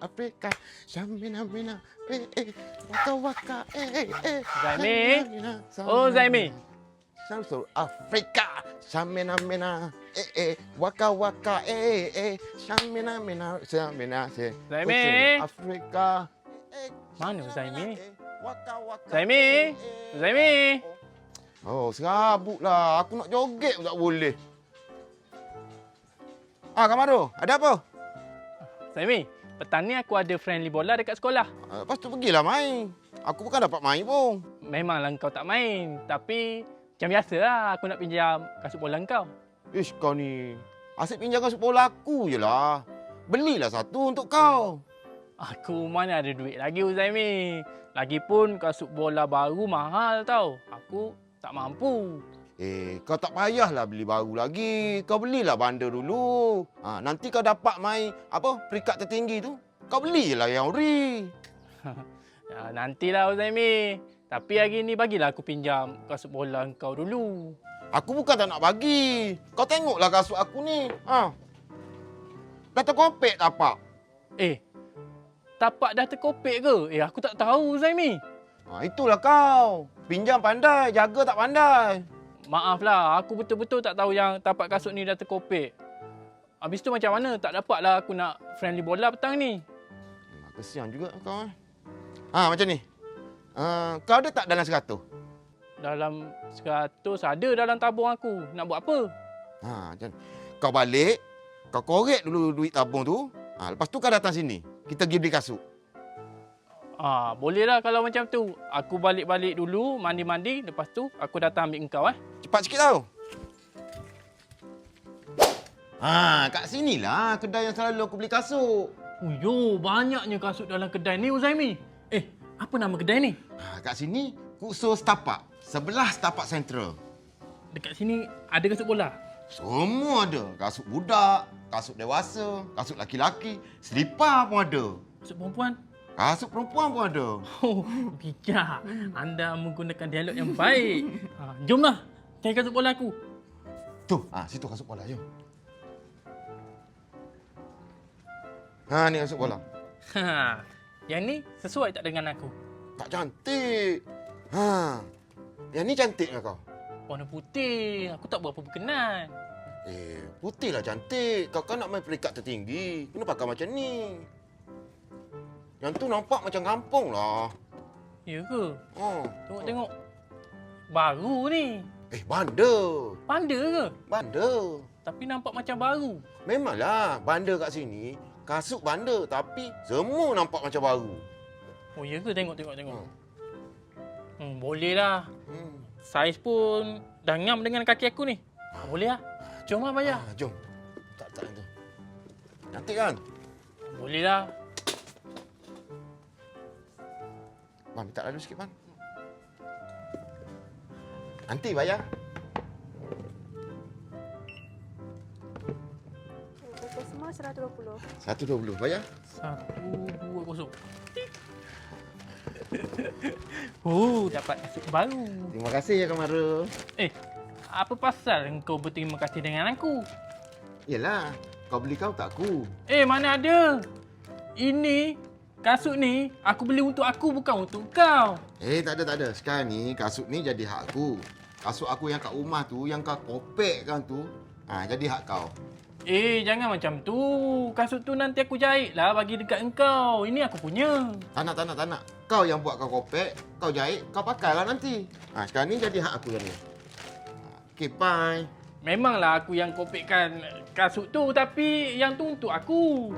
Afrika, Shamina Mina, Waka Waka, Zaimi? Oh, Zaimi. South Africa, Shamina Mina, Waka Waka, Shamina Mina, Shamina, Zaimi? Afrika. Mana Zaimi? Waka Waka. Zaimi? Zaimi? Oh, serabutlah. Aku nak joget pun tak boleh. Kak Maro, ada apa? Zaimi, petang ni aku ada friendly bola dekat sekolah. Lepas tu pergilah main. Aku bukan dapat main pun. Memanglah kau tak main. Tapi macam biasalah aku nak pinjam kasut bola kau. Ish, kau ni. Asyik pinjam kasut bola aku je lah. Belilah satu untuk kau. Aku mana ada duit lagi Zaimi. Lagipun kasut bola baru mahal tau. Aku tak mampu. Kau tak payahlah beli baru lagi. Kau belilah bundle dulu. Nanti kau dapat main peringkat tertinggi tu. Kau belilah yang ori. Ya, nantilah Zaimi. Tapi hari ni bagilah aku pinjam kasut bola kau dulu. Aku bukan tak nak bagi. Kau tengoklah kasut aku ni. Dah terkopek tapak. Tapak dah terkopek ke? Aku tak tahu Zaimi. Itulah kau. Pinjam pandai, jaga tak pandai. Maaflah, aku betul-betul tak tahu yang tapak kasut ni dah terkopek. Habis tu macam mana? Tak dapatlah aku nak friendly bola petang ni. Kesian juga kau. Macam ni. Kau ada tak dalam 100? Dalam 100 ada dalam tabung aku. Nak buat apa? Macam ni. Kau balik, kau korek dulu duit tabung tu. Lepas tu kau datang sini. Kita pergi beli kasut. Bolehlah kalau macam tu. Aku balik-balik dulu, mandi-mandi. Lepas tu aku datang ambil engkau. Cepat sikit tau. Kat sinilah kedai yang selalu aku beli kasut. Banyaknya kasut dalam kedai ni Zaimi. Apa nama kedai ni? Kat sini, khusus tapak. Sebelah tapak sentral. Dekat sini ada kasut bola? Semua ada. Kasut budak, kasut dewasa, kasut laki-laki, selipar pun ada. Kasut perempuan? Kasut perempuan pun ada. Bijak. Anda menggunakan dialog yang baik. Jomlah, cari kasut bola aku. Tu, situ kasut bola. Jom. Ni kasut bola. Yang ni sesuai tak dengan aku? Tak cantik. Yang ni cantik ke kau? Warna putih. Aku tak berapa berkenan. Putihlah cantik. Kau nak main peringkat tertinggi. Kena pakai macam ni. Yang tu nampak macam kampung lah. Ya ke? Tengok-tengok. Baru ni. Bandar. Bandar ke? Bandar. Tapi nampak macam baru. Memanglah. Bandar kat sini, kasut bandar. Tapi semua nampak macam baru. Ya ke? Tengok. Bolehlah. Saiz pun dah ngam dengan kaki aku ni. Boleh lah. Jom lah bayar. Jom. Tak tu. Cantik kan? Bolehlah. Minta lalu sikit, Bang. Nanti bayar. Total semua 120. 120, bayar. 120. Dapat kasut baru. Terima kasih ya, Kak Mara. Apa pasal engkau berterima kasih dengan aku? Yelah, kau beli kau tak aku. Mana ada. Ini kasut ni aku beli untuk aku, bukan untuk kau. Tak ada. Sekarang ni kasut ni jadi hak aku. Kasut aku yang kat rumah tu, yang kau kopek kan tu, jadi hak kau. Jangan macam tu. Kasut tu nanti aku jahit lah bagi dekat engkau. Ini aku punya. Tak nak. Kau yang buat kau kopek, kau jahit, kau pakailah nanti. Sekarang ni jadi hak aku jadi. Okay, bye. Memanglah aku yang kopekkan kasut tu, tapi yang tu untuk aku.